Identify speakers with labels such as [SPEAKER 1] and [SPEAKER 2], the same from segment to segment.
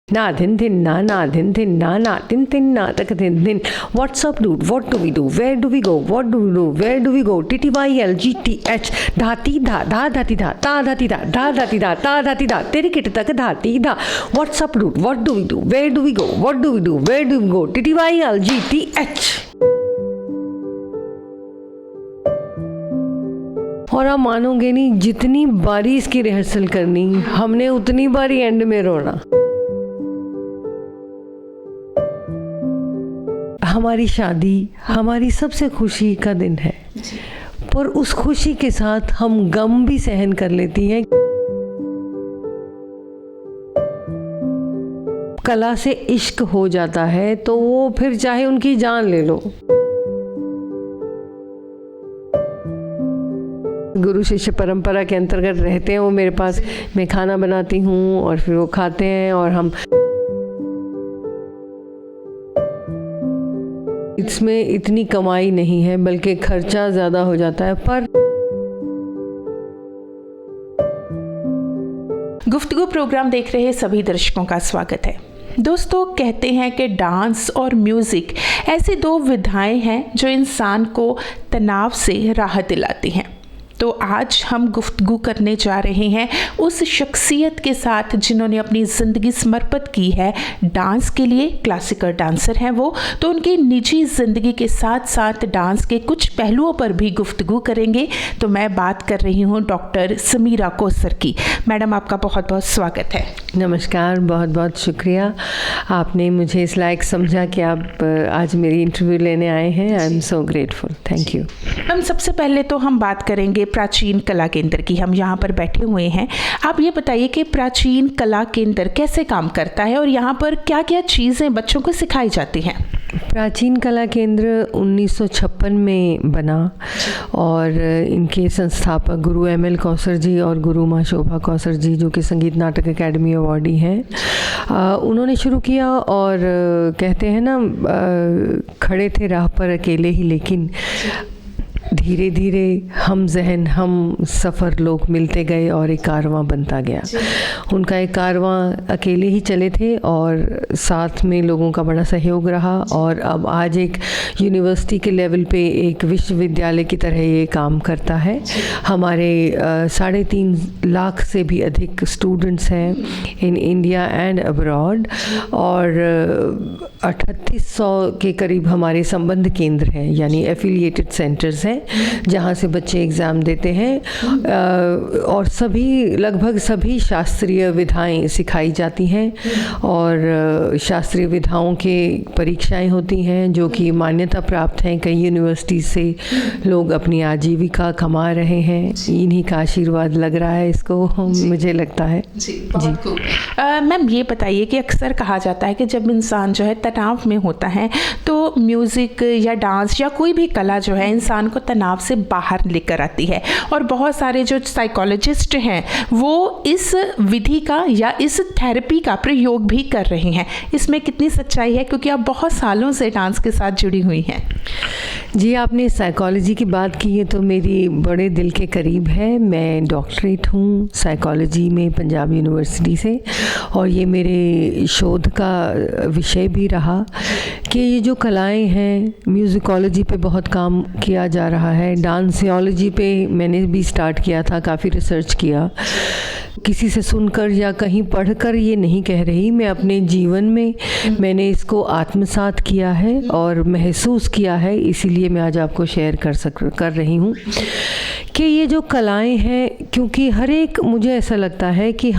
[SPEAKER 1] Na din din na din din na din din na tak din din. What's up, dude? What do we do? Where do we go? What do we do? Where do we go? TTYLGTH धाती धा धा धाती धा ता धाती धा धा धाती धा ता धाती धा तेरी किट तक धाती धा. What's up, dude? What do we do? Where do we go? What do we do? Where do we go? TTYLGTH. और आप मानोगे नहीं, जितनी बारी इसकी रिहर्सल करनी हमने उतनी बारी एंड में रोना. हमारी शादी हमारी सबसे खुशी का दिन है, पर उस खुशी के साथ हम गम भी सहन कर लेती हैं. कला से इश्क हो जाता है तो वो फिर चाहे उनकी जान ले लो. गुरु शिष्य परंपरा के अंतर्गत रहते हैं वो मेरे पास. मैं खाना बनाती हूँ और फिर वो खाते हैं और हम इसमें इतनी कमाई नहीं है, बल्कि खर्चा ज़्यादा हो जाता है. पर
[SPEAKER 2] गुफ्तगू प्रोग्राम देख रहे सभी दर्शकों का स्वागत है. दोस्तों, कहते हैं कि डांस और म्यूज़िक ऐसी दो विधाएं हैं जो इंसान को तनाव से राहत दिलाती हैं. तो आज हम गुफ्तगू करने जा रहे हैं उस शख्सियत के साथ जिन्होंने अपनी ज़िंदगी समर्पित की है डांस के लिए. क्लासिकल डांसर हैं वो, तो उनकी निजी ज़िंदगी के साथ साथ डांस के कुछ पहलुओं पर भी गुफ्तगू करेंगे. तो मैं बात कर रही हूँ डॉक्टर समीरा कौसर की. मैडम, आपका बहुत बहुत स्वागत है.
[SPEAKER 1] नमस्कार, बहुत बहुत शुक्रिया. आपने मुझे इस लायक समझा कि आप आज मेरी इंटरव्यू लेने आए हैं. I am so grateful. Thank you.
[SPEAKER 2] Ma'am, सबसे पहले तो हम बात करेंगे प्राचीन कला केंद्र की. हम यहाँ पर बैठे हुए हैं. आप ये बताइए कि प्राचीन कला केंद्र कैसे काम करता है और यहाँ पर क्या क्या चीज़ें बच्चों को सिखाई जाती हैं.
[SPEAKER 1] प्राचीन कला केंद्र 1956 में बना और इनके संस्थापक गुरु ML कौसर जी और गुरु माँ शोभा कौसर जी, जो कि संगीत नाटक अकेडमी अवार्डी हैं, उन्होंने शुरू किया. और कहते हैं ना, खड़े थे राह पर अकेले ही, लेकिन धीरे धीरे हम जहन हम सफ़र लोग मिलते गए और एक कारवां बनता गया. उनका एक कारवां अकेले ही चले थे और साथ में लोगों का बड़ा सहयोग रहा. और अब आज एक यूनिवर्सिटी के लेवल पे एक विश्वविद्यालय की तरह ये काम करता है. हमारे 3.5 लाख से भी अधिक स्टूडेंट्स हैं इन इंडिया एंड अब्रॉड, और 3800 के करीब हमारे संबंध केंद्र हैं, यानी एफिलिएटेड सेंटर्स हैं जहाँ से बच्चे एग्ज़ाम देते हैं. और सभी, लगभग सभी शास्त्रीय विधाएं सिखाई जाती हैं और शास्त्रीय विधाओं के परीक्षाएं होती हैं जो कि मान्यता प्राप्त हैं. कई यूनिवर्सिटी से लोग अपनी आजीविका कमा रहे हैं. इन्हीं का आशीर्वाद लग रहा है इसको, मुझे लगता है. जी.
[SPEAKER 2] मैम, ये बताइए कि अक्सर कहा जाता है कि जब इंसान जो है तनाव में होता है तो म्यूज़िक या डांस या कोई भी कला जो है इंसान को तनाव से बाहर लेकर आती है. और बहुत सारे जो साइकोलॉजिस्ट हैं वो इस विधि का या इस थेरेपी का प्रयोग भी कर रहे हैं. इसमें कितनी सच्चाई है, क्योंकि आप बहुत सालों से डांस के साथ जुड़ी हुई हैं.
[SPEAKER 1] जी, आपने साइकोलॉजी की बात की है तो मेरी बड़े दिल के करीब है. मैं डॉक्टरेट हूँ साइकोलॉजी में पंजाब यूनिवर्सिटी से, और ये मेरे शोध का विषय भी रहा कि ये जो कलाएं हैं, म्यूज़िकोलॉजी पे बहुत काम किया जा रहा है, डांसियोलॉजी पे मैंने भी स्टार्ट किया था, काफ़ी रिसर्च किया. किसी से सुनकर या कहीं पढ़कर ये नहीं कह रही, मैं अपने जीवन में मैंने इसको आत्मसात किया है और महसूस किया है. इसीलिए मैं आज आपको शेयर कर रही हूँ कि ये जो कलाएं हैं, क्योंकि मुझे ऐसा लगता है कि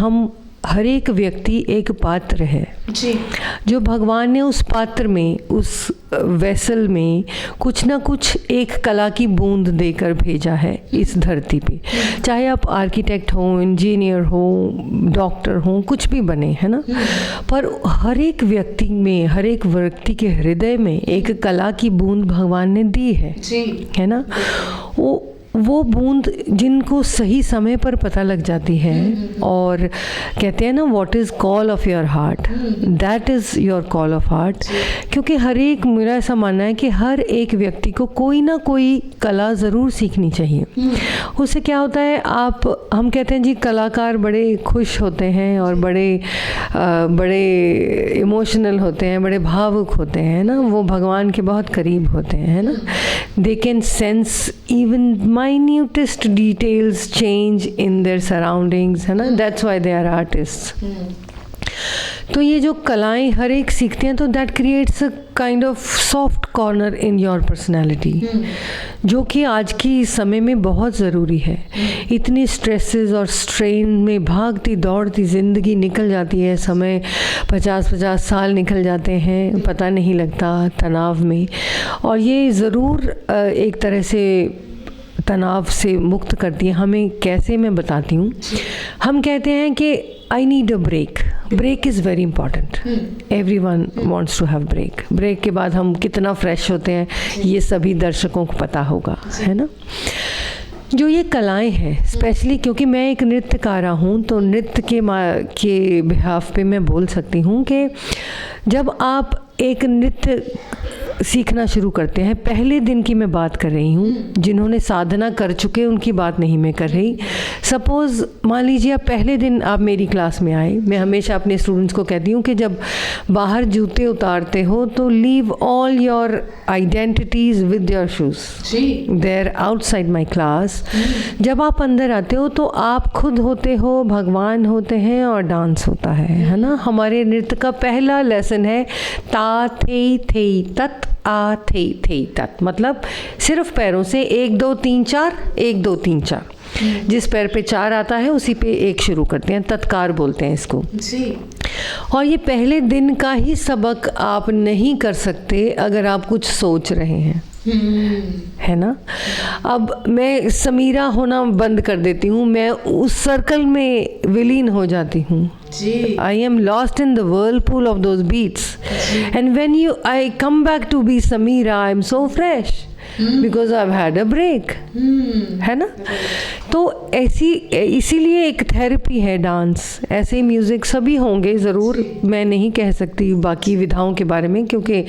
[SPEAKER 1] हर एक व्यक्ति एक पात्र है
[SPEAKER 2] जी,
[SPEAKER 1] जो भगवान ने उस पात्र में, उस वेसल में कुछ ना कुछ एक कला की बूंद देकर भेजा है इस धरती पे. चाहे आप आर्किटेक्ट हो, इंजीनियर हो, डॉक्टर हो, कुछ भी बने, है ना, पर हर एक व्यक्ति में, हर एक व्यक्ति के हृदय में एक कला की बूंद भगवान ने दी है.
[SPEAKER 2] जी.
[SPEAKER 1] है ना. वो बूंद जिनको सही समय पर पता लग जाती है और कहते हैं ना what is call of your heart, that is your call of heart. क्योंकि मेरा ऐसा मानना है कि हर एक व्यक्ति को कोई ना कोई कला ज़रूर सीखनी चाहिए। उससे क्या होता है, हम कहते हैं जी कलाकार बड़े खुश होते हैं और बड़े इमोशनल होते हैं, बड़े भावुक होते हैं ना, वो भगवान के बहुत करीब होते हैं, है ना। They can sense even minutest details change in their surroundings, है ना, that's why they are artist. तो ये जो कलाएं हर एक सीखते हैं तो that creates a kind of soft corner in your personality, जो कि आज की समय में बहुत ज़रूरी है। इतनी स्ट्रेसेस और स्ट्रेन में भागती दौड़ती ज़िंदगी निकल जाती है, समय 50-50 साल निकल जाते हैं, पता नहीं लगता तनाव में। और ये ज़रूर एक तरह से तनाव से मुक्त करती है हमें। कैसे, मैं बताती हूँ। हम कहते हैं कि I need a break. Break is very important, everyone wants to have break. Break के बाद हम कितना फ्रेश होते हैं ये सभी दर्शकों को पता होगा, है ना। जो ये कलाएं हैं, स्पेशली क्योंकि मैं एक नृत्यकारा हूँ, तो नृत्य के बिहाफ पे मैं बोल सकती हूँ कि जब आप एक नृत्य सीखना शुरू करते हैं, पहले दिन की मैं बात कर रही हूँ, जिन्होंने साधना कर चुके उनकी बात नहीं मैं कर रही। सपोज़ मान लीजिए आप पहले दिन आप मेरी क्लास में आए, मैं हमेशा अपने स्टूडेंट्स को कहती हूँ कि जब बाहर जूते उतारते हो तो leave all your identities with your shoes, there outside my class. जब आप अंदर आते हो तो आप खुद होते हो, भगवान होते हैं और डांस होता है ना। हमारे नृत्य का पहला लेसन है ता थे तत् आ थे तत्, मतलब सिर्फ पैरों से 1 2 3 4 1 2 3 4, जिस पैर पे 4 आता है उसी पे 1 शुरू करते हैं, तत्कार बोलते हैं इसको जी। और ये पहले दिन का ही सबक आप नहीं कर सकते अगर आप कुछ सोच रहे हैं, है ना। अब मैं समीरा होना बंद कर देती हूँ, मैं उस सर्कल में विलीन हो जाती हूँ। I am lost in the whirlpool of those beats, and when I come back to be Samira, I am so fresh because I've had a break, है ना। तो इसीलिए एक थेरेपी है डांस। ऐसे ही म्यूज़िक सभी होंगे ज़रूर, मैं नहीं कह सकती बाकी विधाओं के बारे में क्योंकि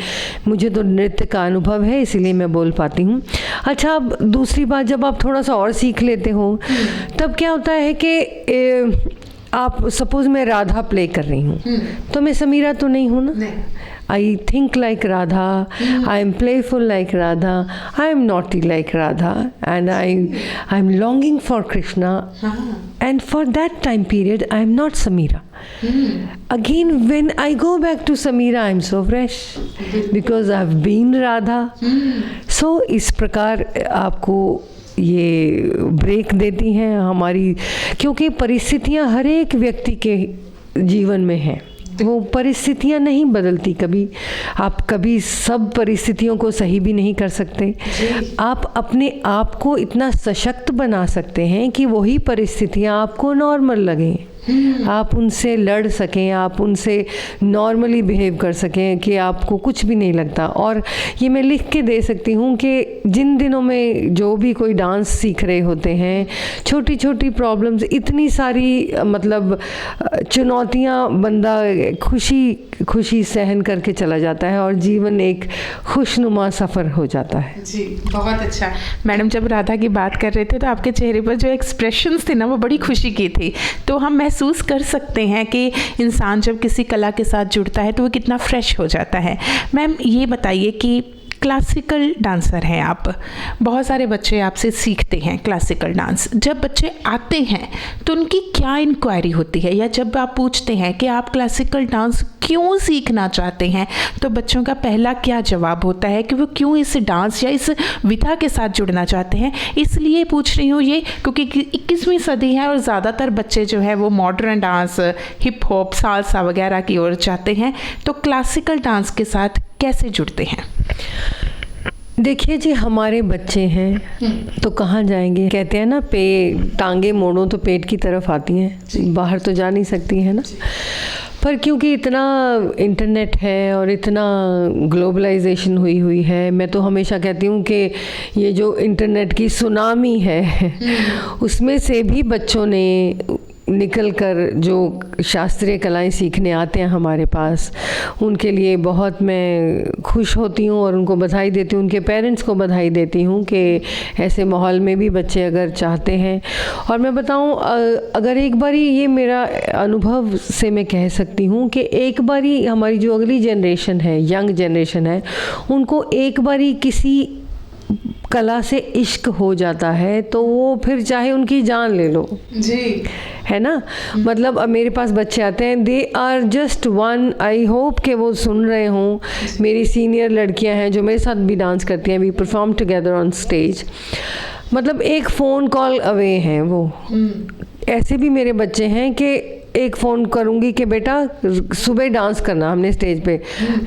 [SPEAKER 1] मुझे तो नृत्य का अनुभव है, इसीलिए मैं बोल पाती हूँ। अच्छा, अब दूसरी बात, जब आप थोड़ा सा और सीख लेते हो तब क्या होता है कि आप सपोज़ मैं राधा प्ले कर रही हूँ तो मैं समीरा तो नहीं हूँ ना। I think like Radha, I am playful like Radha, I am naughty like Radha, and I am longing for Krishna, and for that time period I am not Samira. Again, when I go back to Samira, I am so fresh because I have been Radha. So इस प्रकार आपको ये break देती हैं हमारी, क्योंकि परिस्थितियाँ हर एक व्यक्ति के जीवन में हैं, वो परिस्थितियाँ नहीं बदलती कभी। आप कभी सब परिस्थितियों को सही भी नहीं कर सकते। आप अपने आप को इतना सशक्त बना सकते हैं कि वही परिस्थितियाँ आपको नॉर्मल लगें, आप उनसे लड़ सकें, आप उनसे नॉर्मली बिहेव कर सकें कि आपको कुछ भी नहीं लगता। और ये मैं लिख के दे सकती हूँ कि जिन दिनों में जो भी कोई डांस सीख रहे होते हैं, छोटी छोटी प्रॉब्लम्स, इतनी सारी मतलब चुनौतियाँ, बंदा खुशी सहन करके चला जाता है और जीवन एक खुशनुमा सफ़र हो जाता है।
[SPEAKER 2] जी, बहुत अच्छा। मैडम, जब राधा की बात कर रहे थे तो आपके चेहरे पर जो एक्सप्रेशंस थे ना, वो बड़ी खुशी की थी। तो हम महसूस कर सकते हैं कि इंसान जब किसी कला के साथ जुड़ता है तो वो कितना फ्रेश हो जाता है। मैम, ये बताइए कि क्लासिकल डांसर हैं आप, बहुत सारे बच्चे आपसे सीखते हैं क्लासिकल डांस। जब बच्चे आते हैं तो उनकी क्या इंक्वायरी होती है, या जब आप पूछते हैं कि आप क्लासिकल डांस क्यों सीखना चाहते हैं, तो बच्चों का पहला क्या जवाब होता है कि वो क्यों इस डांस या इस विधा के साथ जुड़ना चाहते हैं? इसलिए पूछ रही हूँ ये क्योंकि 21वीं सदी है और ज़्यादातर बच्चे जो है वो modern dance, hip hop, salsa वगैरह की ओर जाते हैं। तो क्लासिकल डांस के साथ कैसे जुड़ते हैं?
[SPEAKER 1] देखिए जी, हमारे बच्चे हैं तो कहाँ जाएंगे, कहते हैं ना, टांगे मोड़ो तो पेट की तरफ आती हैं, बाहर तो जा नहीं सकती है ना। पर क्योंकि इतना इंटरनेट है और इतना ग्लोबलाइजेशन हुई है, मैं तो हमेशा कहती हूँ कि ये जो इंटरनेट की सुनामी है उसमें से भी बच्चों ने निकल कर जो शास्त्रीय कलाएं सीखने आते हैं हमारे पास, उनके लिए बहुत मैं खुश होती हूँ और उनको बधाई देती हूँ, उनके पेरेंट्स को बधाई देती हूँ कि ऐसे माहौल में भी बच्चे अगर चाहते हैं। और मैं बताऊँ, अगर एक बारी, ये मेरा अनुभव से मैं कह सकती हूँ कि एक बारी हमारी जो अगली जनरेशन है, यंग जनरेशन है, उनको एक बारी किसी कला से इश्क हो जाता है तो वो फिर चाहे उनकी जान ले लो
[SPEAKER 2] जी,
[SPEAKER 1] है ना। मतलब अब मेरे पास बच्चे आते हैं, they are just one, I hope कि वो सुन रहे हों। मेरी सीनियर लड़कियां हैं जो मेरे साथ भी डांस करती हैं, we perform together on stage. मतलब एक फ़ोन कॉल अवे हैं वो। ऐसे भी मेरे बच्चे हैं कि एक फ़ोन करूँगी कि बेटा सुबह डांस करना हमने स्टेज पे,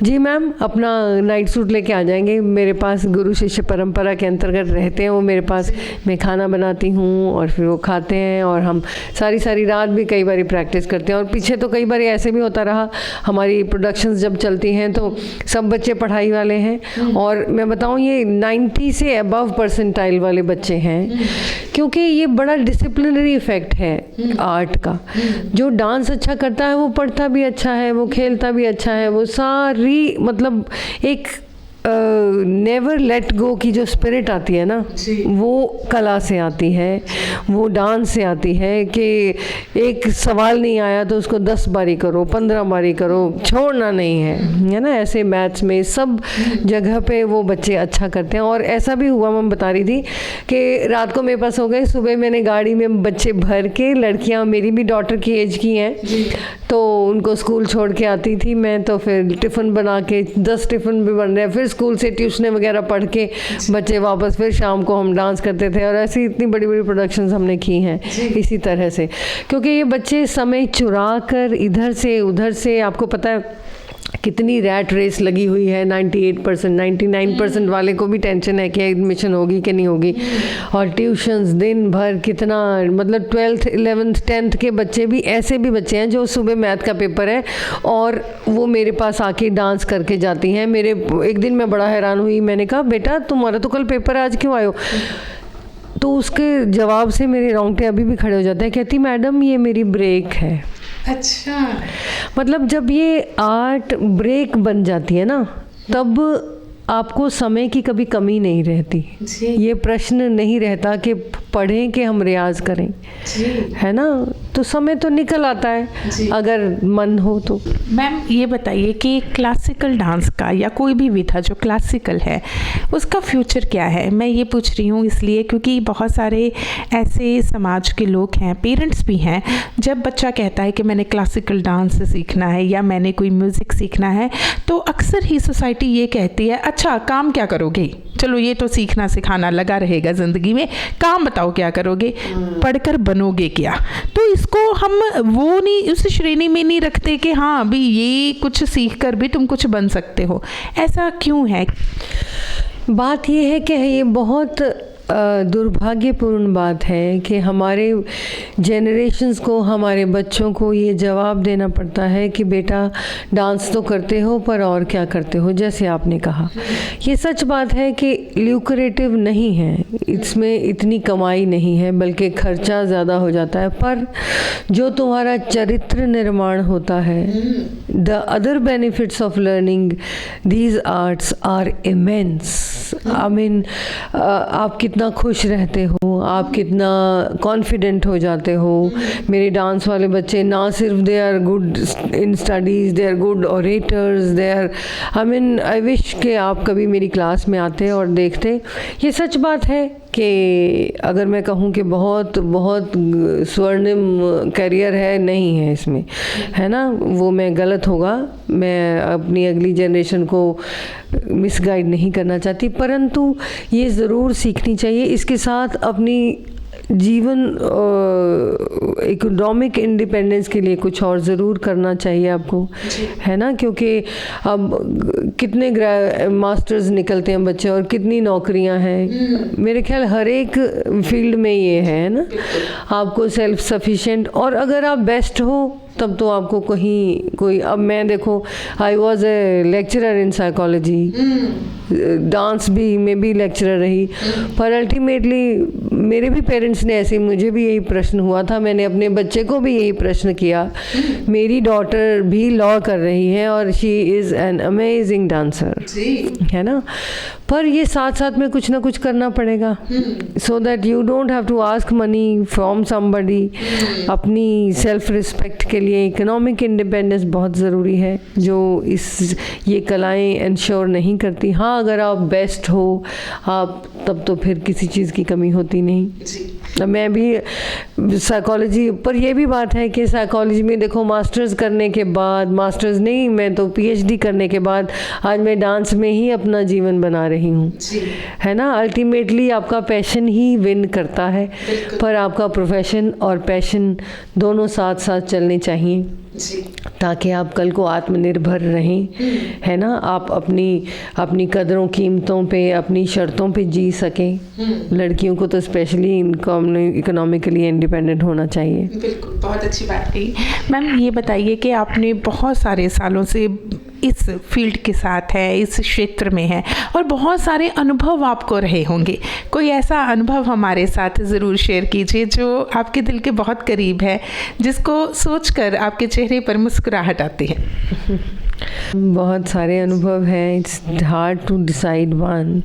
[SPEAKER 1] जी मैम, अपना नाइट सूट लेके आ जाएंगे। मेरे पास गुरु शिष्य परंपरा के अंतर्गत रहते हैं वो मेरे पास, मैं खाना बनाती हूँ और फिर वो खाते हैं और हम सारी रात भी कई बार प्रैक्टिस करते हैं। और पीछे तो कई बार ऐसे भी होता रहा, हमारी प्रोडक्शंस जब चलती हैं तो सब बच्चे पढ़ाई वाले हैं और मैं बताऊँ ये 90 से अबव परसेंटाइल वाले बच्चे हैं, क्योंकि ये बड़ा डिसिप्लिनरी इफेक्ट है आर्ट का। जो डांस अच्छा करता है वो पढ़ता भी अच्छा है, वो खेलता भी अच्छा है, वो सारी मतलब एक नेवर लेट गो की जो स्पिरिट आती है ना, वो कला से आती है, वो डांस से आती है कि एक सवाल नहीं आया तो उसको 10 बारी करो, 15 बारी करो, छोड़ना नहीं है ना। ऐसे मैथ्स में सब जगह पे वो बच्चे अच्छा करते हैं। और ऐसा भी हुआ, मैं बता रही थी कि रात को मेरे पास हो गए, सुबह मैंने गाड़ी में बच्चे भर के, लड़कियां मेरी भी डॉटर की एज की हैं, तो उनको स्कूल छोड़ के आती थी मैं, तो फिर टिफ़िन बना के 10 टिफ़िन भी बन रहे हैं, फिर स्कूल से ट्यूशन वगैरह पढ़ के बच्चे वापस, फिर शाम को हम डांस करते थे। और ऐसी इतनी बड़ी बड़ी प्रोडक्शंस हमने की हैं इसी तरह से, क्योंकि ये बच्चे समय चुरा कर इधर से उधर से, आपको पता है कितनी रैट रेस लगी हुई है, 98%, 99% वाले को भी टेंशन है कि एडमिशन होगी कि नहीं होगी। और ट्यूशन्स दिन भर कितना, मतलब 12th 11th 10th के बच्चे भी, ऐसे भी बच्चे हैं जो सुबह मैथ का पेपर है और वो मेरे पास आके डांस करके जाती हैं। मेरे एक दिन मैं बड़ा हैरान हुई, मैंने कहा बेटा तुम्हारा तो कल पेपर है, आज क्यों आए हो? तो उसके जवाब से मेरे रोंगटे अभी भी खड़े हो जाते हैं। कहती मैडम ये मेरी ब्रेक है।
[SPEAKER 2] अच्छा,
[SPEAKER 1] मतलब जब ये आर्ट ब्रेक बन जाती है ना, तब आपको समय की कभी कमी नहीं रहती। ये प्रश्न नहीं रहता कि पढ़ें कि हम रियाज करें, है ना। तो समय तो निकल आता है अगर मन हो तो।
[SPEAKER 2] मैम ये बताइए कि क्लासिकल डांस का या कोई भी विधा जो क्लासिकल है उसका फ्यूचर क्या है? मैं ये पूछ रही हूँ इसलिए क्योंकि बहुत सारे ऐसे समाज के लोग हैं, पेरेंट्स भी हैं, जब बच्चा कहता है कि मैंने क्लासिकल डांस सीखना है या मैंने कोई म्यूज़िक सीखना है, तो अक्सर ही सोसाइटी ये कहती है अच्छा काम क्या करोगे, चलो ये तो सीखना सिखाना लगा रहेगा ज़िंदगी में, काम बताओ क्या करोगे, पढ़कर बनोगे क्या? तो इसको हम वो नहीं, उस श्रेणी में नहीं रखते कि हाँ अभी ये कुछ सीख कर भी तुम कुछ बन सकते हो। ऐसा क्यों है?
[SPEAKER 1] बात ये है कि ये बहुत दुर्भाग्यपूर्ण बात है कि हमारे जेनरेशन्स को, हमारे बच्चों को ये जवाब देना पड़ता है कि बेटा डांस तो करते हो पर और क्या करते हो। जैसे आपने कहा, ये सच बात है कि ल्यूक्रेटिव नहीं है, इसमें इतनी कमाई नहीं है, बल्कि खर्चा ज़्यादा हो जाता है। पर जो तुम्हारा चरित्र निर्माण होता है, the other benefits of learning these arts are immense. I mean आप कितना खुश रहते हो, आप कितना कॉन्फिडेंट हो जाते हो। मेरे डांस वाले बच्चे ना सिर्फ they are good in studies, they are good orators, they are, I mean I wish कि आप कभी मेरी क्लास में आते और देखते। ये सच बात है कि अगर मैं कहूँ कि बहुत बहुत स्वर्णिम करियर है, नहीं है इसमें, है ना, वो मैं गलत होगा। मैं अपनी अगली जनरेशन को मिसगाइड नहीं करना चाहती, परंतु ये ज़रूर सीखनी चाहिए। इसके साथ अपनी जीवन इकोनॉमिक इंडिपेंडेंस के लिए कुछ और ज़रूर करना चाहिए आपको, है ना, क्योंकि अब कितने मास्टर्स निकलते हैं बच्चे और कितनी नौकरियां हैं। मेरे ख्याल हर एक फील्ड में ये है ना, आपको सेल्फ सफिशिएंट, और अगर आप बेस्ट हो तब तो आपको कहीं कोई, अब मैं देखो I was a lecturer in psychology, dance भी में भी लेक्चरर रही, पर अल्टीमेटली मेरे भी पेरेंट्स ने ऐसे, मुझे भी यही प्रश्न हुआ था, मैंने अपने बच्चे को भी यही प्रश्न किया। मेरी डॉटर भी लॉ कर रही है और she is an amazing dancer, है ना, पर ये साथ साथ में कुछ ना कुछ करना पड़ेगा, so that you don't have to ask money from somebody. अपनी सेल्फ रिस्पेक्ट के लिए इकोनॉमिक इंडिपेंडेंस बहुत ज़रूरी है, जो ये कलाएं इंश्योर नहीं करती। हाँ, अगर आप बेस्ट हो आप, तब तो फिर किसी चीज़ की कमी होती नहीं। मैं भी साइकोलॉजी, पर यह भी बात है कि साइकोलॉजी में देखो मास्टर्स करने के बाद, मास्टर्स नहीं, मैं तो पीएचडी करने के बाद आज मैं डांस में ही अपना जीवन बना रही हूँ, है ना। अल्टीमेटली आपका पैशन ही विन करता है, पर आपका प्रोफेशन और पैशन दोनों साथ साथ चलने चाहिए ताकि आप कल को आत्मनिर्भर रहें, है ना। आप अपनी कदरों कीमतों पे, अपनी शर्तों पे जी सकें। लड़कियों को तो स्पेशली इकोनॉमिकली इंडिपेंडेंट होना चाहिए।
[SPEAKER 2] बिल्कुल, बहुत अच्छी बात कही मैम। ये बताइए कि आपने बहुत सारे सालों से इस फील्ड के साथ है, इस क्षेत्र में है, और बहुत सारे अनुभव आपको रहे होंगे। कोई ऐसा अनुभव हमारे साथ ज़रूर शेयर कीजिए जो आपके दिल के बहुत करीब है, जिसको सोचकर आपके चेहरे पर मुस्कुराहट आती है।
[SPEAKER 1] बहुत सारे अनुभव हैं, it's hard to decide one,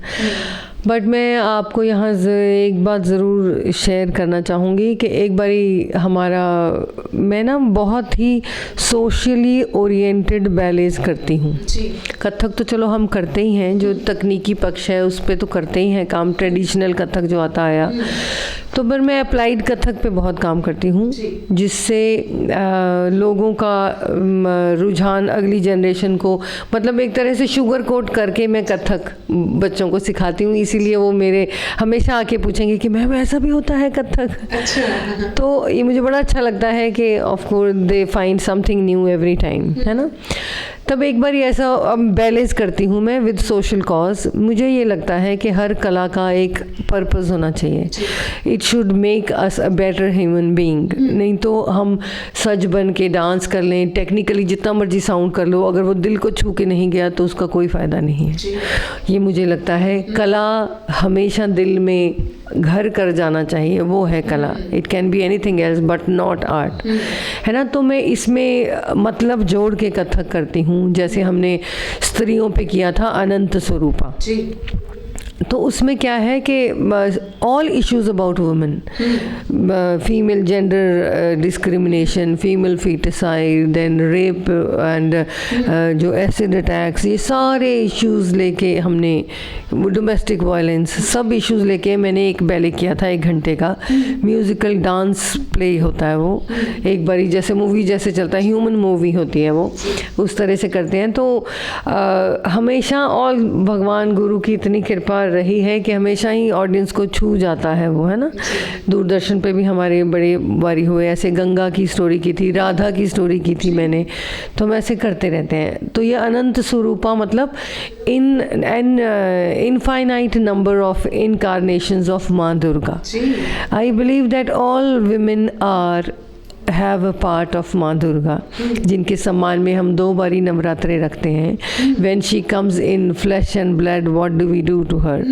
[SPEAKER 1] but मैं आपको यहाँ एक बात ज़रूर शेयर करना चाहूँगी कि एक बारी मैं ना बहुत ही सोशली ओरिएंटेड बैलेज करती हूँ। कथक तो चलो हम करते ही हैं, जो तकनीकी पक्ष है उस पे तो करते ही हैं काम, ट्रेडिशनल कथक जो आता आया, तो पर मैं अप्लाइड कथक पे बहुत काम करती हूँ, जिससे लोगों का रुझान अगली जनरेशन को, मतलब एक तरह से शुगर कोट करके मैं कथक बच्चों को सिखाती हूँ। इसीलिए वो मेरे हमेशा आके पूछेंगे कि मैम ऐसा भी होता है कथक। अच्छा। तो ये मुझे बड़ा अच्छा लगता है कि of course they find something new every time, है ना। तब एक बार ऐसा बैलेंस करती हूँ मैं विद सोशल कॉज। मुझे ये लगता है कि हर कला का एक पर्पस होना चाहिए, it should make us a better human being. नहीं तो हम सज बन के डांस कर लें, टेक्निकली जितना मर्जी साउंड कर लो, अगर वो दिल को छू के नहीं गया तो उसका कोई फ़ायदा नहीं है। ये मुझे लगता है कला हमेशा दिल में घर कर जाना चाहिए, वो है कला। It can be anything else but not art, है ना। तो मैं इसमें मतलब जोड़ के कथक करती हूँ, जैसे हमने स्त्रियों पे किया था अनंत स्वरूपा, तो उसमें क्या है कि all issues about women, female gender discrimination, female foeticide, then rape and जो एसिड अटैक्स, ये सारे इश्यूज लेके हमने, डोमेस्टिक वायलेंस, सब इश्यूज लेके मैंने एक बैले किया था 1 घंटे का। म्यूज़िकल डांस प्ले होता है वो, एक बारी जैसे मूवी जैसे चलता है, ह्यूमन मूवी होती है वो, उस तरह से करते हैं। तो हमेशा और भगवान गुरु की इतनी कृपा रही है कि हमेशा ही ऑडियंस को छू जाता है वो, है ना। दूरदर्शन पे भी हमारे बड़े बारी हुए, ऐसे गंगा की स्टोरी की थी, राधा की स्टोरी की थी मैंने, तो हम ऐसे करते रहते हैं। तो ये अनंत स्वरूपा मतलब infinite number of incarnations of माँ Durga. I believe that all women are have a part of माँ दुर्गा, जिनके सम्मान में हम 2 बारी नवरात्रे रखते हैं। When she comes in flesh and blood, what do we do to her.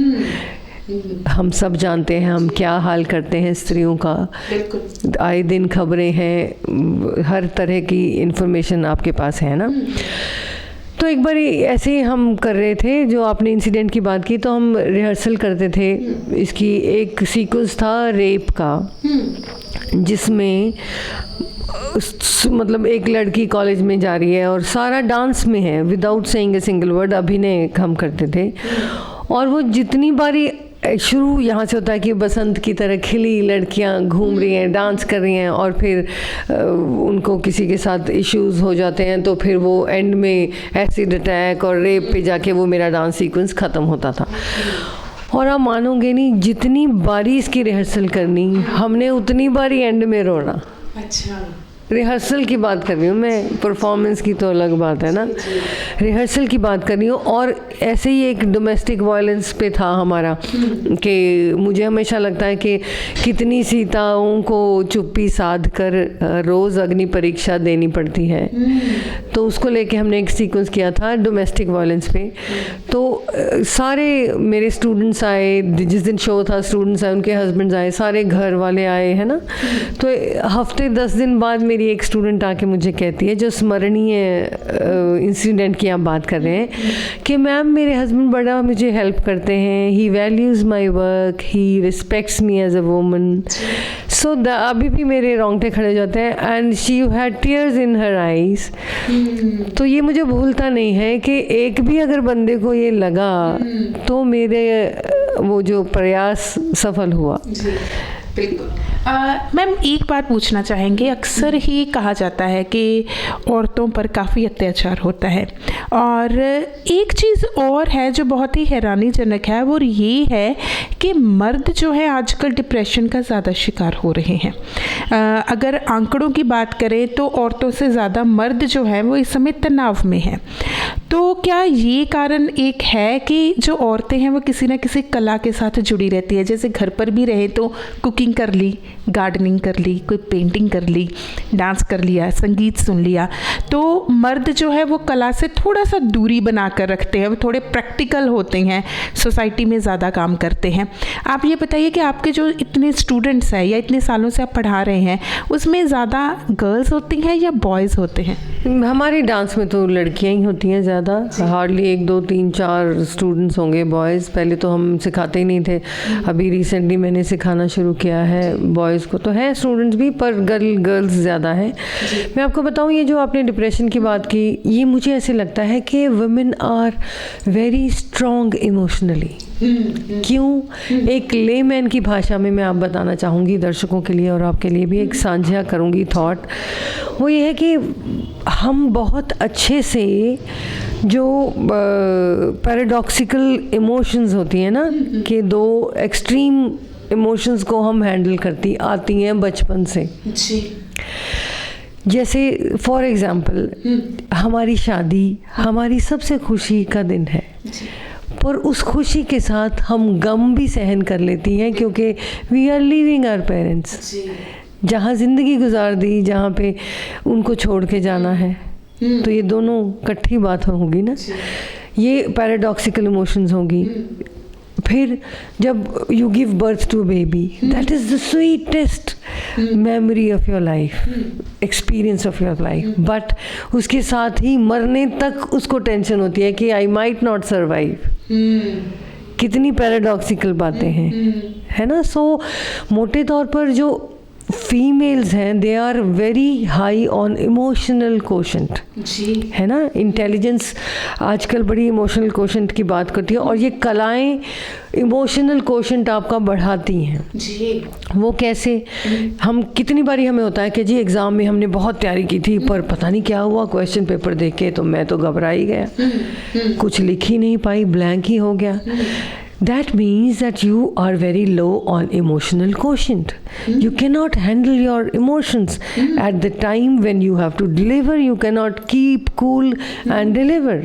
[SPEAKER 1] हम सब जानते हैं हम क्या हाल करते हैं स्त्रियों का। आए दिन खबरें हैं, हर तरह की इंफॉर्मेशन आपके पास है ना। तो एक बार ऐसे ही हम कर रहे थे, जो आपने इंसिडेंट की बात की, तो हम रिहर्सल करते थे। इसकी एक सीक्वेंस था रेप का, जिसमें मतलब एक लड़की कॉलेज में जा रही है और सारा डांस में है, without saying a single word, अभिनय हम करते थे। और वो जितनी बारी शुरू यहाँ से होता है कि बसंत की तरह खिली लड़कियाँ घूम रही हैं, डांस कर रही हैं, और फिर उनको किसी के साथ इश्यूज हो जाते हैं, तो फिर वो एंड में एसिड अटैक और रेप पे जाके वो मेरा डांस सीक्वेंस ख़त्म होता था। और आप मानोगे नहीं, जितनी बारी इसकी रिहर्सल करनी, हमने उतनी बारी एंड में रोना।
[SPEAKER 2] अच्छा।
[SPEAKER 1] रिहर्सल की बात कर रही हूँ मैं, परफॉर्मेंस की तो अलग बात है ना, रिहर्सल की बात कर रही हूँ। और ऐसे ही एक डोमेस्टिक वायलेंस पे था हमारा कि मुझे हमेशा लगता है कि कितनी सीताओं को चुप्पी साध कर रोज़ अग्नि परीक्षा देनी पड़ती है। तो उसको लेके हमने एक सीक्वेंस किया था डोमेस्टिक वायलेंस पे। तो सारे मेरे स्टूडेंट्स आए, जिस दिन शो था स्टूडेंट्स आए, उनके हस्बैंड्स आए, सारे घर वाले आए, है ना। तो हफ्ते 10 दिन बाद मेरी एक स्टूडेंट आके मुझे कहती है, जो स्मरणीय इंसिडेंट की आप बात कर रहे हैं, कि मैम मेरे हस्बैंड बड़ा मुझे हेल्प करते हैं, he values my work, he respects me as a woman. So अभी भी मेरे रोंगटे खड़े हो जाते हैं। And she had tears in her eyes. तो ये मुझे भूलता नहीं है कि एक भी अगर बंदे को ये लगा तो मेरे वो जो प्रयास सफल हुआ।
[SPEAKER 2] बिल्कुल। मैम एक बात पूछना चाहेंगे, अक्सर ही कहा जाता है कि औरतों पर काफ़ी अत्याचार होता है, और एक चीज़ और है जो बहुत ही हैरानीजनक है, वो ये है कि मर्द जो है आजकल डिप्रेशन का ज़्यादा शिकार हो रहे हैं। अगर आंकड़ों की बात करें तो औरतों से ज़्यादा मर्द जो है वो इस समय तनाव में है। तो क्या ये कारण एक है कि जो औरतें हैं वो किसी न किसी कला के साथ जुड़ी रहती है, जैसे घर पर भी रहे तो कुकिंग कर ली, गार्डनिंग कर ली, कोई पेंटिंग कर ली, डांस कर लिया, संगीत सुन लिया, तो मर्द जो है वो कला से थोड़ा सा दूरी बना कर रखते हैं, वो थोड़े प्रैक्टिकल होते हैं, सोसाइटी में ज़्यादा काम करते हैं। आप ये बताइए कि आपके जो इतने स्टूडेंट्स हैं या इतने सालों से आप पढ़ा रहे हैं, उसमें ज़्यादा गर्ल्स होती हैं या बॉयज़ होते हैं?
[SPEAKER 1] हमारे डांस में तो लड़कियां ही होती हैं ज़्यादा, हार्डली 1 2 3 4 स्टूडेंट्स होंगे बॉयज़। पहले तो हम सिखाते ही नहीं थे, अभी रिसेंटली मैंने सिखाना शुरू किया है बॉयज़ को। तो है स्टूडेंट्स भी, पर गर्ल्स ज़्यादा है। मैं आपको बताऊं, ये जो आपने डिप्रेशन की बात की, ये मुझे ऐसे लगता है कि women are very strong emotionally. क्यों? एक लेमैन की भाषा में मैं आप बताना चाहूँगी दर्शकों के लिए और आपके लिए भी एक साझा करूँगी थॉट। वो ये है कि हम बहुत अच्छे से जो पैराडॉक्सिकल इमोशंस होती हैं ना, कि दो एक्सट्रीम इमोशंस को हम हैंडल करती आती हैं बचपन से जी। जैसे फॉर एग्ज़ाम्पल हमारी शादी हमारी सबसे खुशी का दिन है, पर उस खुशी के साथ हम गम भी सहन कर लेती हैं, क्योंकि we are leaving our parents, जहाँ ज़िंदगी गुजार दी, जहाँ पे उनको छोड़ के जाना है। तो ये दोनों इकट्ठी बात होगी ना, ये पैराडॉक्सिकल इमोशंस होगी। फिर जब you give birth to baby, that is the sweetest memory of your life, experience of your life. But उसके साथ ही मरने तक उसको टेंशन होती है कि आई माइट नॉट सर्वाइव। कितनी पैराडॉक्सिकल बातें हैं, है ना। सो मोटे तौर पर जो फीमेल्स हैं, they are very high on emotional quotient जी, है ना। इंटेलिजेंस आजकल बड़ी इमोशनल कोशेंट की बात करती है, और ये कलाएं इमोशनल कोशेंट आपका बढ़ाती हैं जी। वो कैसे? हम कितनी बारी हमें होता है कि जी एग्ज़ाम में हमने बहुत तैयारी की थी, पर पता नहीं क्या हुआ, क्वेश्चन पेपर देख के तो मैं तो घबरा ही गया, कुछ लिख ही नहीं पाई, ब्लैंक ही हो गया। That means that you are very low on emotional quotient. You cannot handle your emotions at the time when you have to deliver. You cannot keep cool and deliver.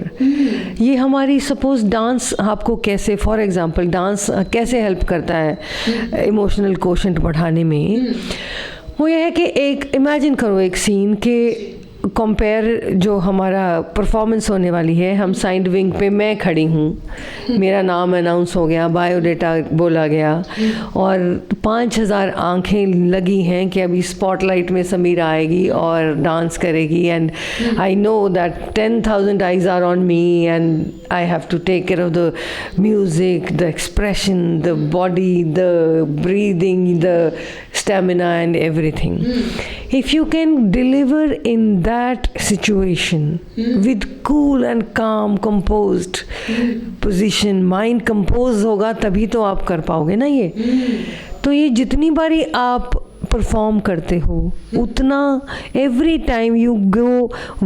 [SPEAKER 1] ये हमारी suppose डांस आपको कैसे, for example dance कैसे help करता है emotional quotient बढ़ाने में? वो ये है कि एक imagine करो एक scene के कंपेयर जो हमारा परफॉर्मेंस होने वाली है, हम साइड विंग पे मैं खड़ी हूँ, मेरा नाम अनाउंस हो गया, बायोडेटा बोला गया, और 5000 आंखें लगी हैं कि अभी स्पॉटलाइट में समीरा आएगी और डांस करेगी, and I know that 10,000 eyes are on me and I have to take care of the music, the expression, the body, the breathing, द stamina and everything. If you can deliver in that situation with cool and calm, composed position, mind composed होगा तभी तो आप कर पाओगे ना ये। तो ये जितनी बारी आप परफॉर्म करते हो उतना every time you go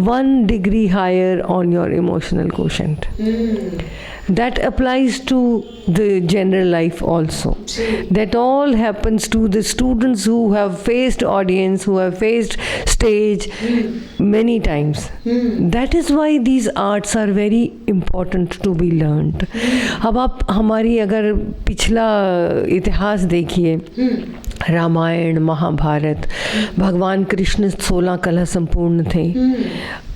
[SPEAKER 1] 1 degree higher on your emotional quotient. That applies to the general life also. That all happens to the students who have faced audience, who have faced stage many times. That is why these arts are very important to be learned. अब आप हमारी अगर पिछला इतिहास देखिए, रामायण महाभारत, भगवान कृष्ण 16 कला संपूर्ण थे।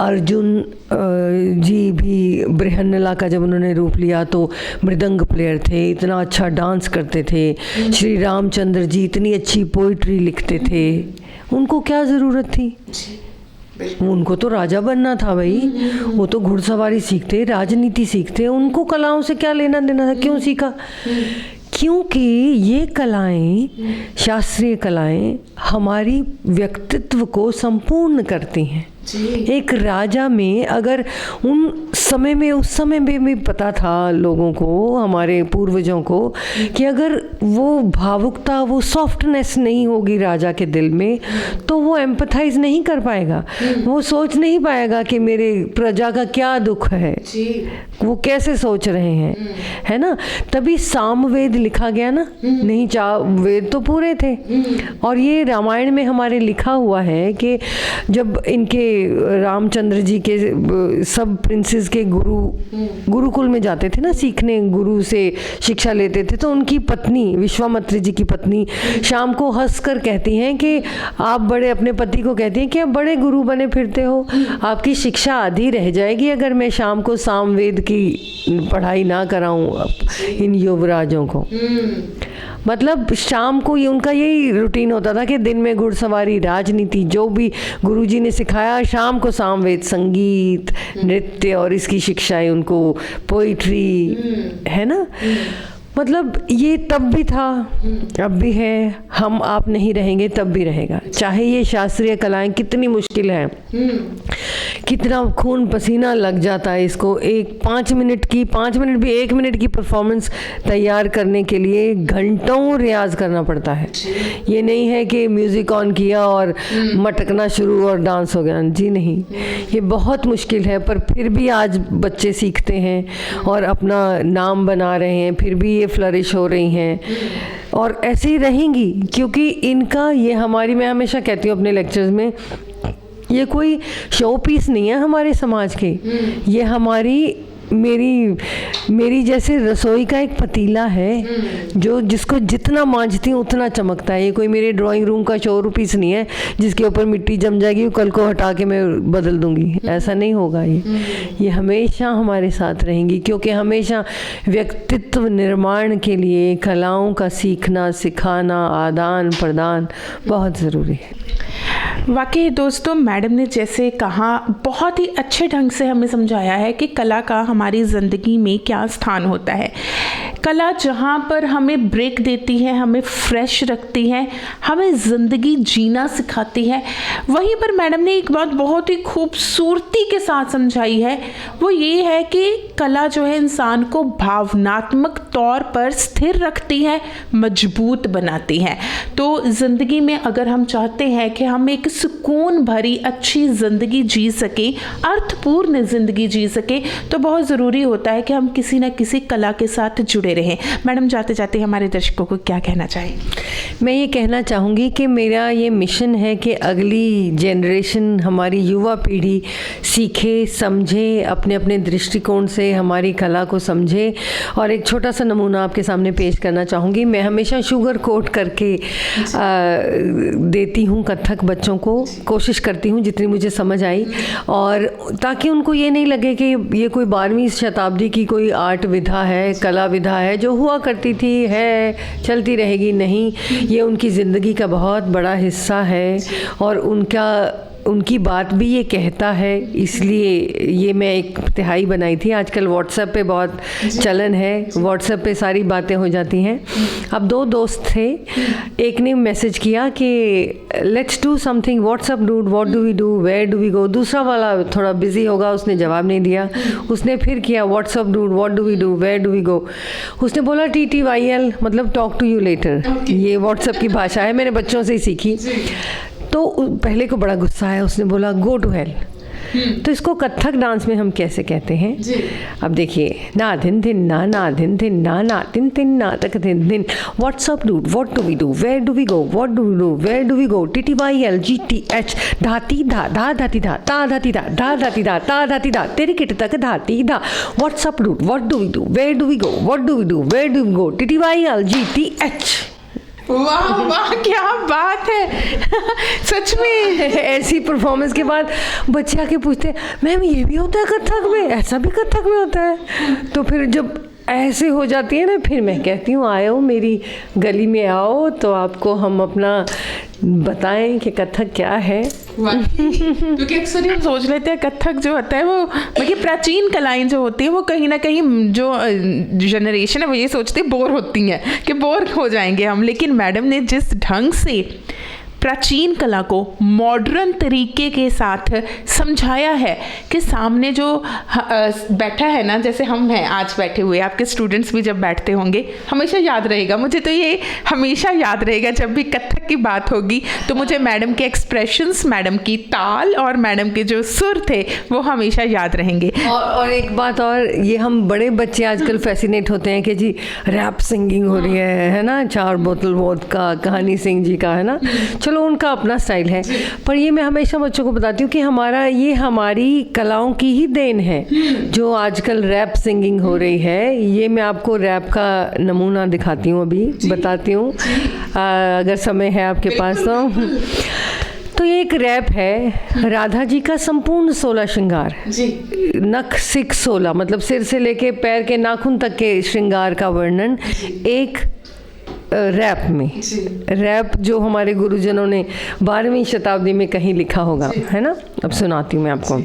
[SPEAKER 1] अर्जुन जी भी बृहन्नला का जब उन्होंने रूप लिया तो मृदंग प्लेयर थे, इतना अच्छा डांस करते थे। श्री रामचंद्र जी इतनी अच्छी पोइट्री लिखते थे। उनको क्या ज़रूरत थी? उनको तो राजा बनना था भाई, वो तो घुड़सवारी सीखते, राजनीति सीखते, उनको कलाओं से क्या लेना देना था? क्यों सीखा? क्योंकि ये कलाएं, शास्त्रीय कलाएं हमारी व्यक्तित्व को संपूर्ण करती हैं। एक राजा में अगर उस समय में भी पता था लोगों को, हमारे पूर्वजों को, कि अगर वो भावुकता, वो सॉफ्टनेस नहीं होगी राजा के दिल में, तो वो एम्पथाइज नहीं कर पाएगा। वो सोच नहीं पाएगा कि मेरे प्रजा का क्या दुख है, वो कैसे सोच रहे हैं, है ना। तभी सामवेद लिखा गया ना, नहीं वेद तो पूरे थे। और ये रामायण में हमारे लिखा हुआ है कि जब इनके रामचंद्र जी के सब प्रिंसेस के गुरुकुल में जाते थे ना सीखने, गुरु से शिक्षा लेते थे, तो उनकी पत्नी, विश्वामित्र जी की पत्नी, शाम को हंसकर कहती हैं कि आप बड़े, अपने पति को कहती हैं कि आप बड़े गुरु बने फिरते हो, आपकी शिक्षा आधी रह जाएगी अगर मैं शाम को सामवेद की पढ़ाई ना कराऊं इन युवराजों को। मतलब शाम को ये उनका यही रूटीन होता था कि दिन में घुड़सवारी, राजनीति, जो भी गुरुजी ने सिखाया, शाम को सामवेद, संगीत, नृत्य और इसकी शिक्षाएं उनको, पोइट्री, है ना। मतलब ये तब भी था, अब भी है, हम आप नहीं रहेंगे तब भी रहेगा। चाहे ये शास्त्रीय कलाएं कितनी मुश्किल है, कितना खून पसीना लग जाता है इसको, 5 मिनट भी 1 मिनट की परफॉर्मेंस तैयार करने के लिए घंटों रियाज करना पड़ता है। ये नहीं है कि म्यूज़िक ऑन किया और मटकना शुरू और डांस हो गया, जी नहीं, ये बहुत मुश्किल है। पर फिर भी आज बच्चे सीखते हैं और अपना नाम बना रहे हैं, फिर भी ये फ्लरिश हो रही हैं और ऐसे ही रहेंगी, क्योंकि इनका ये हमारी, मैं हमेशा कहती हूँ अपने लेक्चर्स में, ये कोई शो पीस नहीं है हमारे समाज के, ये हमारी मेरी जैसे रसोई का एक पतीला है जो जिसको जितना मांजती हूँ उतना चमकता है। ये कोई मेरे ड्राइंग रूम का शो पीस नहीं है जिसके ऊपर मिट्टी जम जाएगी, कल को हटा के मैं बदल दूंगी, ऐसा नहीं होगा। ये हमेशा हमारे साथ रहेंगी, क्योंकि हमेशा व्यक्तित्व निर्माण के लिए कलाओं का सीखना, सिखाना, आदान प्रदान बहुत ज़रूरी है।
[SPEAKER 2] वाकई दोस्तों, मैडम ने जैसे कहा, बहुत ही अच्छे ढंग से हमें समझाया है कि कला का हमारी ज़िंदगी में क्या स्थान होता है। कला जहाँ पर हमें ब्रेक देती है, हमें फ्रेश रखती है, हमें ज़िंदगी जीना सिखाती है, वहीं पर मैडम ने एक बात बहुत ही खूबसूरती के साथ समझाई है, वो ये है कि कला जो है इंसान को भावनात्मक तौर पर स्थिर रखती है, मजबूत बनाती है। तो ज़िंदगी में अगर हम चाहते हैं कि हम एक सुकून भरी अच्छी ज़िंदगी जी सकें, अर्थपूर्ण ज़िंदगी जी सकें, तो बहुत ज़रूरी होता है कि हम किसी न किसी कला के साथ जुड़े रहें। मैडम, जाते जाते हमारे दर्शकों को क्या कहना चाहिए?
[SPEAKER 1] मैं ये कहना चाहूँगी कि मेरा ये मिशन है कि अगली जनरेशन, हमारी युवा पीढ़ी सीखे, समझे, अपने अपने दृष्टिकोण से हमारी कला को समझे। और एक छोटा सा नमूना आपके सामने पेश करना चाहूँगी। मैं हमेशा शुगर कोट करके देती हूँ कथक बच्चों को, कोशिश करती हूँ जितनी मुझे समझ आई, और ताकि उनको ये नहीं लगे कि ये कोई 12वीं शताब्दी की कोई आर्ट विधा है, कला विधा है जो हुआ करती थी, है, चलती रहेगी। नहीं, ये उनकी ज़िंदगी का बहुत बड़ा हिस्सा है और उनका उनकी बात भी ये कहता है, इसलिए ये मैं एक तिहाई बनाई थी। आजकल व्हाट्सएप पे बहुत चलन है, व्हाट्सएप पे सारी बातें हो जाती हैं। अब 2 दोस्त थे, एक ने मैसेज किया कि let's do something, what's up dude, what do we do, where do we go. दूसरा वाला थोड़ा बिजी होगा, उसने जवाब नहीं दिया। उसने फिर किया what's up dude, what do we do, where do we go. उसने बोला TTYL, मतलब टॉक टू यू लेटर। ये व्हाट्सएप की भाषा है, मैंने बच्चों से ही सीखी। तो पहले को बड़ा गुस्सा आया, उसने बोला गो टू हेल। तो इसको कथक डांस में हम कैसे कहते हैं? अब देखिए, ना धिन धिन ना धिन धिन ना तिन तिन ना तक धिन धिन, what's up dude, what do we do, where do we go, what do we do, where do we go, TTYL GTH, धाती धा धा धाती धा ता धाती धा धा धाती धा ता धाती धा, तेरे किट तक धाती धा, what's up dude, what do we do, where do we go, what do we do, where do we go, TTYL GTH।
[SPEAKER 2] वाह वाह, क्या बात है। सच में
[SPEAKER 1] ऐसी परफॉर्मेंस के बाद बच्चे आके पूछते हैं, मैम ये भी होता है कथक में, ऐसा भी कथक में होता है? तो फिर जब ऐसे हो जाती है ना, फिर मैं कहती हूँ आओ मेरी गली में आओ, तो आपको हम अपना बताएं कि कथक क्या है।
[SPEAKER 2] क्योंकि अक्सर हम सोच लेते हैं कथक जो होता है वो, मतलब प्राचीन कलाएं जो होती है वो कहीं ना कहीं जो जनरेशन है वो ये सोचते बोर होती हैं कि बोर हो जाएंगे हम। लेकिन मैडम ने जिस ढंग से प्राचीन कला को मॉडर्न तरीके के साथ समझाया है कि सामने जो बैठा है ना, जैसे हम हैं आज बैठे हुए, आपके स्टूडेंट्स भी जब बैठते होंगे, हमेशा याद रहेगा मुझे, तो ये हमेशा याद रहेगा जब भी कथक की बात होगी तो मुझे मैडम के एक्सप्रेशंस, मैडम की ताल और मैडम के जो सुर थे वो हमेशा याद रहेंगे।
[SPEAKER 1] और एक बात और, ये हम बड़े बच्चे आजकल फैसिनेट होते हैं कि जी रैप सिंगिंग हो रही है ना, 4 बोतल वोदका, कहानी सिंह जी का है ना, चलो उनका अपना स्टाइल है। पर ये मैं हमेशा बच्चों को बताती हूँ कि हमारी कलाओं की ही देन है जो आजकल रैप सिंगिंग हो रही है। ये मैं आपको रैप का नमूना दिखाती हूँ, अभी बताती हूँ अगर समय है आपके पास तो ये एक रैप है, राधा जी का संपूर्ण 16 श्रृंगार, नख सिख 16, मतलब सिर से लेके पैर के नाखून तक के श्रृंगार का वर्णन एक रैप में। रैप जो हमारे गुरुजनों ने 12वीं शताब्दी में कहीं लिखा होगा, है ना। अब सुनाती हूँ मैं आपको।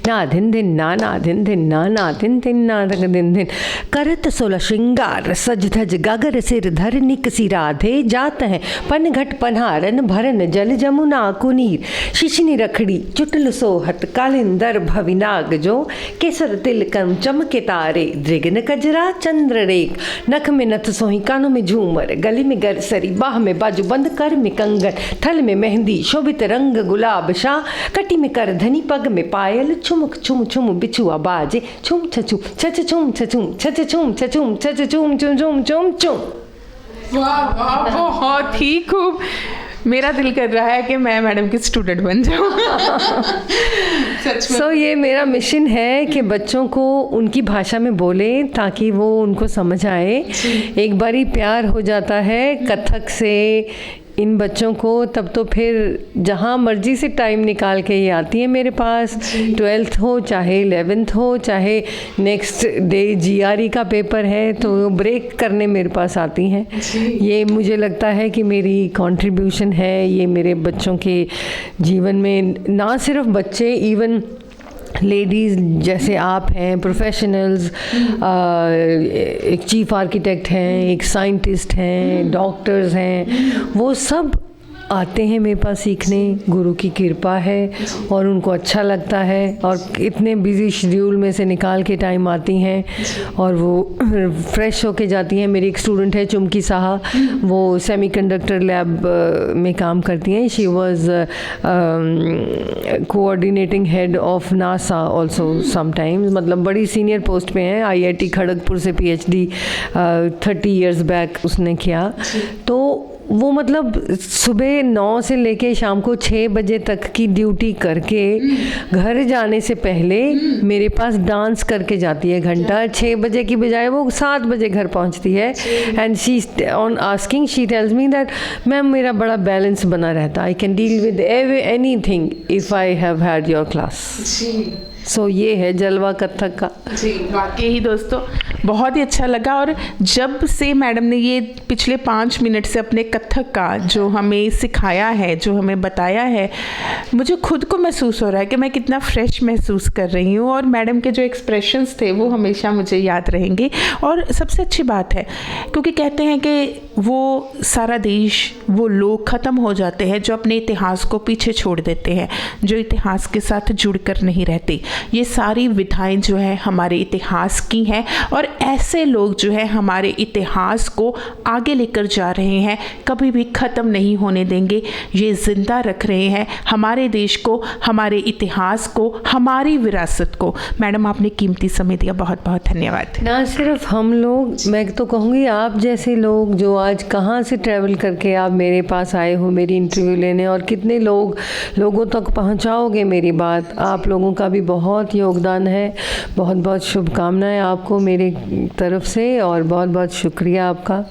[SPEAKER 1] ना धिन धिन ना धिन धिन ना तिन तिन ना दिन दिन, करत 16 श्रृंगार, सज धज गागर सिर धर निकसी राधे, जात है पन घट पन्हारन भरन जल जमुना कुनीर, शिशनी रखड़ी चुटल सोहत कालिंदर भविनाग जो, केसर तिलकम चमके तारे, दृगन कजरा चंद्र रेख, नख में नथ सोही कानों में झूमर, गली में गरसरी, बाह में बाजू बंद, कर में कंगन, थल में मेहंदी, शोभित रंग गुलाब शाह, कटी में कर धनी, पग में पायल, छुमुक छुम छुम बिछुआ बाजे, छुम छछुम छछ छुम छछुम छछ छुम छछुम छछ छुम छुम छुम छुम छुम।
[SPEAKER 2] वाह वाह, बहुत ही खूब। मेरा दिल कर रहा है कि मैं मैडम की स्टूडेंट बन जाऊं।
[SPEAKER 1] सो ये मेरा मिशन है कि बच्चों को उनकी भाषा में बोले ताकि वो उनको समझ आए। एक बारी प्यार हो जाता है कथक से इन बच्चों को, तब तो फिर जहाँ मर्जी से टाइम निकाल के ये आती है मेरे पास, 12th हो चाहे 11th हो, चाहे नेक्स्ट डे GRE का पेपर है तो ब्रेक करने मेरे पास आती हैं। ये मुझे लगता है कि मेरी कंट्रीब्यूशन है, ये मेरे बच्चों के जीवन में, ना सिर्फ बच्चे, इवन लेडीज़ जैसे आप हैं, प्रोफेशनल्स, एक चीफ आर्किटेक्ट हैं, एक साइंटिस्ट हैं, डॉक्टर्स हैं, वो सब आते हैं मेरे पास सीखने। गुरु की कृपा है और उनको अच्छा लगता है और इतने बिजी शेड्यूल में से निकाल के टाइम आती हैं और वो फ्रेश होके जाती हैं। मेरी एक स्टूडेंट है चुमकी साहा, वो सेमीकंडक्टर लैब में काम करती हैं। She was coordinating head of NASA also sometimes, मतलब बड़ी सीनियर पोस्ट पे हैं। IIT खड़गपुर से PhD 30 इयर्स बैक उसने किया। तो वो मतलब सुबह 9 से लेके शाम को 6 बजे तक की ड्यूटी करके घर जाने से पहले मेरे पास डांस करके जाती है घंटा। 6 बजे की बजाय वो 7 बजे घर पहुंचती है। And she on asking she tells me that ma'am मेरा बड़ा बैलेंस बना रहता, I can deal with anything if I have had your class. So ये है जलवा कथक का।
[SPEAKER 2] जी वाकई ही दोस्तों बहुत ही अच्छा लगा। और जब से मैडम ने ये पिछले 5 मिनट से अपने कथक का जो हमें सिखाया है, जो हमें बताया है, मुझे खुद को महसूस हो रहा है कि मैं कितना फ्रेश महसूस कर रही हूँ। और मैडम के जो एक्सप्रेशंस थे वो हमेशा मुझे याद रहेंगे। और सबसे अच्छी बात है क्योंकि कहते हैं कि वो सारा देश, वो लोग ख़त्म हो जाते हैं जो अपने इतिहास को पीछे छोड़ देते हैं, जो इतिहास के साथ जुड़कर नहीं रहते। ये सारी विधाएं जो है हमारे इतिहास की हैं और ऐसे लोग जो है हमारे इतिहास को आगे लेकर जा रहे हैं, कभी भी ख़त्म नहीं होने देंगे। ये ज़िंदा रख रहे हैं हमारे देश को, हमारे इतिहास को, हमारी विरासत को। मैडम आपने कीमती समय दिया, बहुत बहुत धन्यवाद।
[SPEAKER 1] ना सिर्फ हम लोग, मैं तो कहूँगी आप जैसे लोग जो आज कहाँ से ट्रैवल करके आप मेरे पास आए हो मेरी इंटरव्यू लेने, और कितने लोगों तक पहुँचाओगे मेरी बात, आप लोगों का भी बहुत योगदान है। बहुत बहुत शुभकामनाएं आपको मेरे तरफ से और बहुत बहुत शुक्रिया आपका।